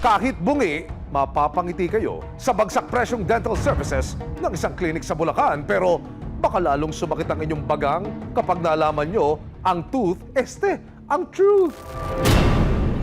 Kahit bungi, mapapangiti kayo sa bagsak presyong dental services ng isang klinik sa Bulacan. Pero baka lalong sumakit ang inyong bagang kapag nalaman nyo ang ang truth.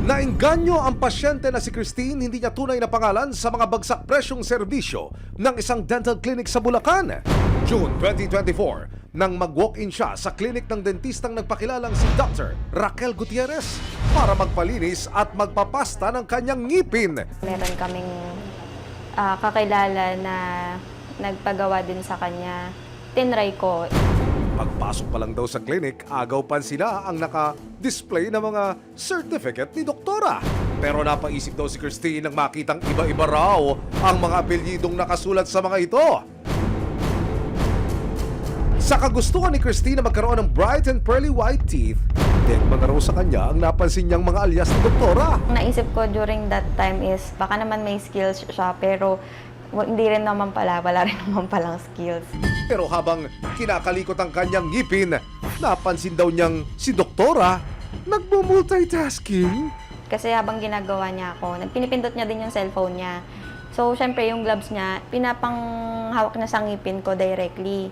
Naengganyo ang pasyente na si Christine, hindi niya tunay na pangalan sa mga bagsak presyong serbisyo ng isang dental clinic sa Bulacan. June 2024, nang mag-walk-in siya sa klinik ng dentistang nagpakilalang si Dr. Raquel Gutierrez para magpalinis at magpapasta ng kanyang ngipin. Meron kaming kakilala na nagpagawa din sa kanya. Tinry ko. Pagpasok pa lang daw sa klinik, agaw pa sila ang naka-display ng mga certificate ni doktora. Pero napaisip daw si Christine nang makitang iba-iba raw ang mga apelyidong nakasulat sa mga ito. Sa kagustuhan ni Christine na magkaroon ng bright and pearly white teeth, deadma na raw sa kanya ang napansin niyang mga alias ni doktora. Naisip ko during that time is baka naman may skills siya pero hindi rin naman pala, wala rin naman palang skills. Pero habang kinakalikot ang kanyang ngipin, napansin daw niyang si doktora nagmo-multitasking. Kasi habang ginagawa niya ako, pinipindot niya din yung cellphone niya. So, syempre yung gloves niya, pinapanghawak niya sa ngipin ko directly.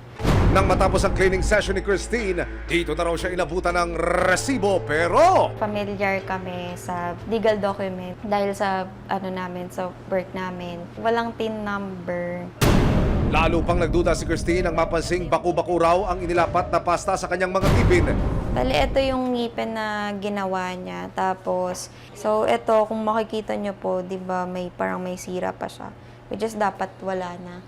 Nang matapos ang cleaning session ni Christine, dito na raw siya inabutan ng resibo pero Familiar kami sa legal document dahil sa sa work namin. Walang TIN number. lalo pang nagduda si Christine nang mapansing baku-baku raw ang inilapat na pasta sa kanyang mga ngipin. Bali, ito yung ngipin na ginawa niya. Tapos, so ito, kung makikita niyo po, di ba, parang may sira pa siya. Which is dapat wala na.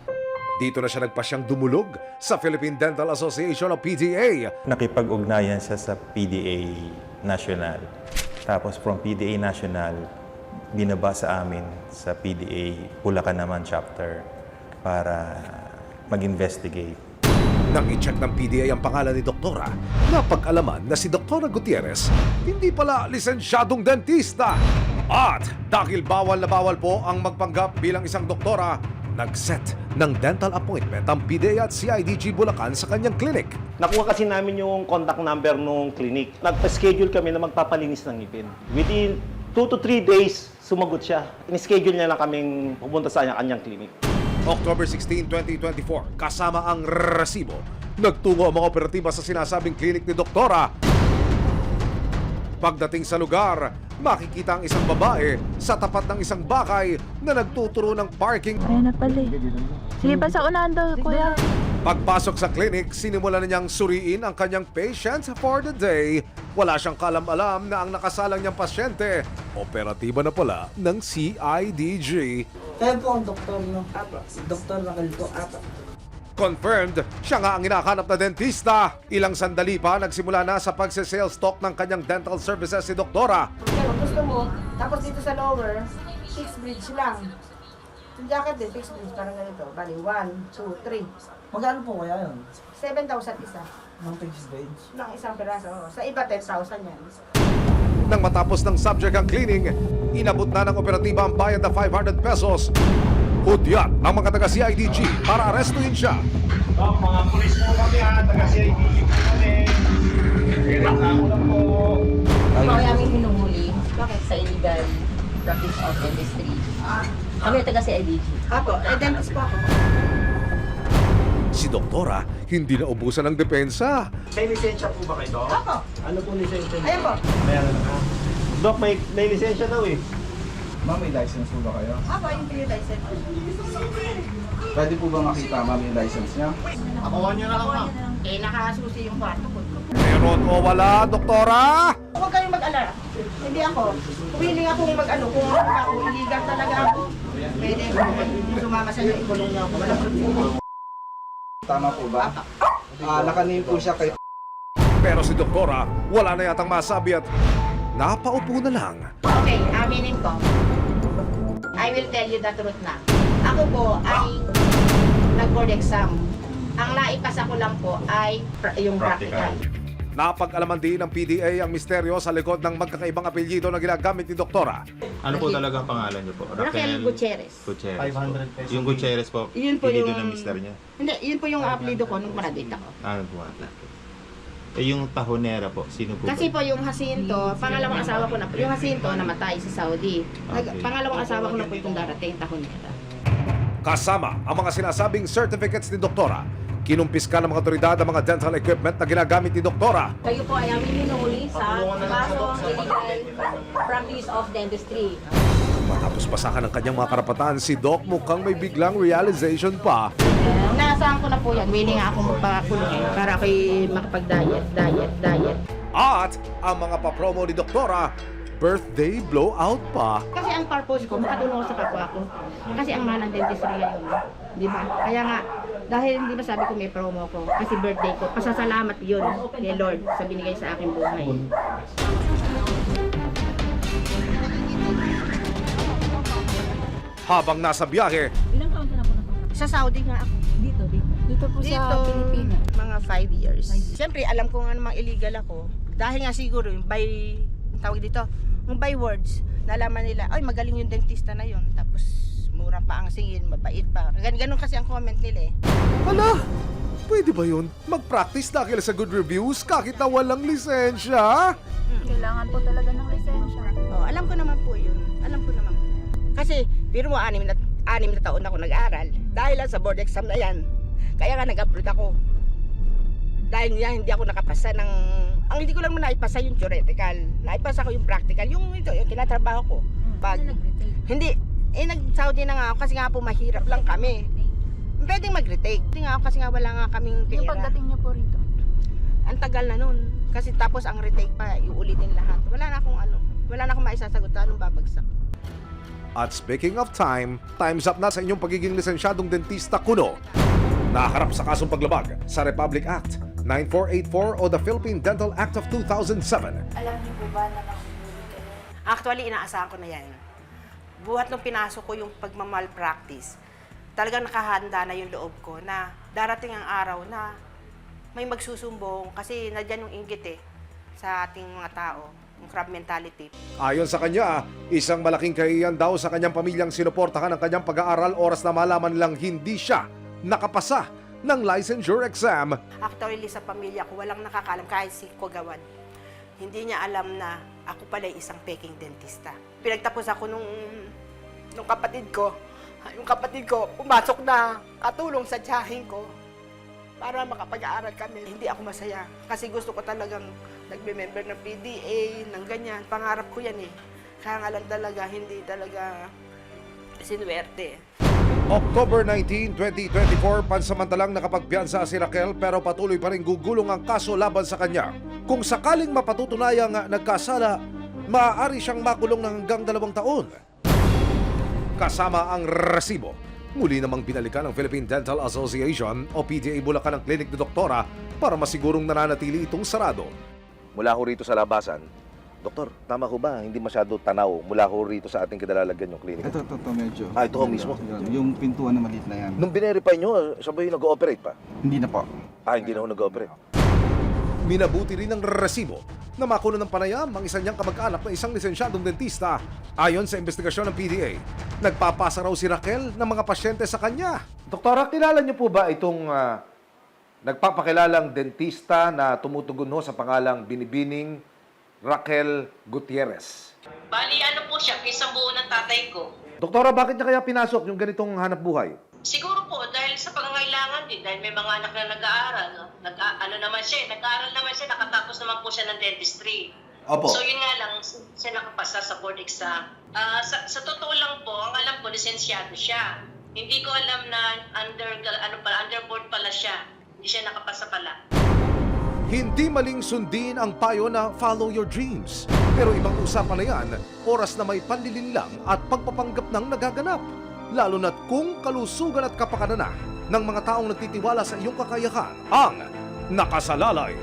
Dito na siya nagpasyang dumulog sa Philippine Dental Association o PDA. Nakipag-ugnayan siya sa PDA National. Tapos from PDA National, binaba sa amin sa PDA Bulacan naman chapter para mag-investigate. Nang i-check ng PDA ang pangalan ni Doktora, napag-alaman na si Doktora Gutierrez hindi pala lisensyadong dentista. At dahil bawal na bawal po ang magpanggap bilang isang doktora, nag-set ng dental appointment ang PDA at CIDG Bulacan sa kanyang clinic. Nakuha kasi namin yung contact number nung clinic. Nagpa-schedule kami na magpapalinis ng ngipin. Within 2 to 3 days, sumagot siya. In-schedule niya lang kaming pupunta sa kanyang clinic. October 16, 2024, kasama ang resibo, nagtungo ang mga operatiba sa sinasabing clinic ni Doktora. Pagdating sa lugar, makikita ang isang babae sa tapat ng isang bakay na nagtuturo ng parking. Ayan na pala eh. Sige pa sa unahan daw, kuya. Pagpasok sa clinic, sinimula na niyang suriin ang kanyang patient for the day. Wala siyang kalam-alam na ang nakasalang niyang pasyente, operatiba na pala ng CIDG. Kaya po ang doktor, no? Si Dr. Raquel po, Confirmed, siya nga ang hinahanap na dentista. Ilang sandali pa, nagsimula na sa pagse-sales talk ng kanyang dental services si Doktora. Pero gusto mo, tapos dito sa lower, fixed bridge lang. Yung jacket din, fixed bridge, parang ganito. Bali, 1, 2, 3. Magkano po kaya yun? 7,000 isa. Ng fixed range? Ng isang peraso. Sa iba, 10,000 yan. Nang matapos ng subject ang cleaning, inabot na ng operatiba ang bayad na 500 pesos. Hudyat ang mga taga-CIDG para arestuhin siya. Mga pulis po kami taga-CIDG po kami. Kailangan ko lang po. Ito ay aming hinuhuli sa illegal practice of dentistry. Kami taga CIDG. Ako, dentist po ako. Si Doktora hindi na ubusan ng depensa. May lisensya po ba kayo? Ako. Ano po lisensya niyo? Ayun po. Meron na. Dok, may lisensya daw eh. Ma'am, may license po ba kayo? Ako, yung PU license. Pwede po ba makita, ma'am, yung license niya? Akuha niyo na lang, ma'am. Eh, nakasusi yung kwarto ko. Meron o wala, Doktora? Huwag kayong mag-alala. Hindi ako. Willing akong mag-ano. Kung ako, illegal talaga ako. Pwede ako. Sumama sa iyo, ikulong niyo ako. Walang problema. Tama po ba? Nakanim po siya kay... Pero si Doktora wala na yatang masabi at napaupo na lang. Okay, aminin ko. I will tell you the truth na. Ako po ay nag-board exam. Ang naipasa ko lang po ay yung practical. Napag-alaman din ng PDA ang misteryo sa likod ng magkakaibang apelyido na ginagamit ni Doktora. Ano po talaga ang pangalan niyo po? Raquel Gutierrez. Gutierrez 500 pesos. Yung Gutierrez po, Yun po pinili yung- ng mister niya. Hindi, yun po yung apelido ko nung paradate ako. Ano po? yung tahonera po, sino po Kasi ba? po yung Jacinto, pangalawang asawa ko na po. Yung Jacinto namatay sa Saudi. Okay. Pangalawang asawa ko na po itong darating tahon nila. Kasama ang mga sinasabing certificates ni Doktora. Kinumpiska ng mga otoridad ang mga dental equipment na ginagamit ni Doktora. Kayo po ay aming hinuhuli sa kasong illegal practice of dentistry. Matapos basahan ng kanyang mga karapatan, si Doc mukhang may biglang realization pa. Naasahan ko na po yan. Willing nga akong magpakulong para ako'y makapag-diet. At ang mga papromo ni Doktora, birthday blowout pa. Kasi ang purpose ko, makatulong ko sa kapwa ko. Kasi ang mahal ng dentistry ngayon. Di ba? Kaya nga, dahil hindi masabi ko may promo ko, kasi birthday ko, pasasalamat yun ni Lord sa binigay sa aking buhay. Habang nasa biyahe, Ilang taon ka na po na? Sa Saudi nga ako. Dito po sa Pilipinas. Mga 5 years. Siyempre, alam ko nga namang illegal ako. Dahil nga siguro, tawag dito, yung by words, nalaman nila, ay magaling yung dentista na yun. Tapos, mura pa ang singil, mabait pa. Ganon kasi ang comment nila eh. hala, pwede ba yun? Mag-practice dahil sa good reviews kahit na walang lisensya? Kailangan po talaga ng lisensya. Oh, alam ko naman po yun. Alam ko naman. Kasi, biro mo, 6 na taon ako nag-aaral. Dahil lang sa board exam na yan. Kaya nga nag-upload ako. Dahil nga hindi ako nakapasa ng... Ang hindi ko lang naipasa yung theoretical. Naipasa ko yung practical. Yung tinatrabaho ko. Pag, hindi. Nag-Saudi na nga ako kasi nga po mahirap lang kami. Pwedeng mag-retake. Hindi nga ako kasi nga wala nga kaming pera. Yung pagdating niyo po rito. Ang tagal na nun. Kasi tapos ang retake pa, iulitin lahat. Wala na akong maisasagot anong babagsak. At speaking of time, time's up na sa inyong pagiging lisensyadong dentista kuno. Naharap sa kasong paglabag sa Republic Act 9484 o the Philippine Dental Act of 2007. Alam niyo po ba na nakuhuli kayo? Actually, inaasahan ko na yan. Buhat nung pinasok ko yung pagmamalpractice, talagang nakahanda na yung loob ko na darating ang araw na may magsusumbong kasi nadyan yung inggit sa ating mga tao, yung crab mentality. Ayon sa kanya, isang malaking kahiyan daw sa kanyang pamilyang sinuportahan ang kanyang pag-aaral oras na malaman nilang hindi siya nakapasa ng licensure exam. Actually, sa pamilya ko, walang nakakalam kahit si Kogawad. Hindi niya alam na ako pala isang peking dentista. Pinagtapos ako nung kapatid ko. Yung kapatid ko, pumasok na katulong sa tiyahin ko para makapag-aaral kami. Hindi ako masaya kasi gusto ko talagang nagme-member ng PDA, ng ganyan. Pangarap ko yan Kaya nga lang talaga, hindi talaga sinuwerte. October 19, 2024, pansamantalang nakapagpiyansa si Raquel pero patuloy pa rin gugulong ang kaso laban sa kanya. Kung sakaling mapatutunayang nagkasala, maaari siyang makulong ng hanggang 2 taon. Kasama ang resibo. Muli namang binalikan ng Philippine Dental Association o PDA Bulacan ang klinik ni Doktora para masigurong nananatili itong sarado. Mula ho rito sa labasan, Doktor, tama ho ba? Hindi masyado tanaw mula ho rito sa ating kinalalagyan yung klinik. Ito medyo. Ito ho mismo? Yung pintuan na maliit na yan. Nung binerify nyo, sabay nag-ooperate pa? Hindi na po. Hindi na ho nag-ooperate. Minabuti rin ng resibo na makuno ng panayam ang isa niyang kamag-anak na isang lisensyadong dentista. Ayon sa investigasyon ng PDA, nagpapasa raw si Raquel ng mga pasyente sa kanya. Doktora, kilala niyo po ba itong nagpapakilalang dentista na tumutugon ho sa pangalang Binibining Raquel Gutierrez? Bali, ano po siya, pisang buo ng tatay ko. Doktora, bakit niya kaya pinasok yung ganitong hanap buhay? Siguro po, dahil sa pangangailangan din, dahil may mga anak na nag-aaral. Nag-aaral naman siya, nakatapos naman po siya ng dentistry. Opo. So yun nga lang, siya nakapasa sa board exam. Sa totoo lang po, ang alam ko, lisensyado siya. Hindi ko alam na underboard pala siya. Hindi siya nakapasa pala. Hindi maling sundin ang payo na follow your dreams. Pero ibang usapan na yan, oras na may panlilinlang at pagpapanggap ng nagaganap. Lalo na't kung kalusugan at kapakanan na ng mga taong nagtitiwala sa iyong kakayahan ang nakasalalay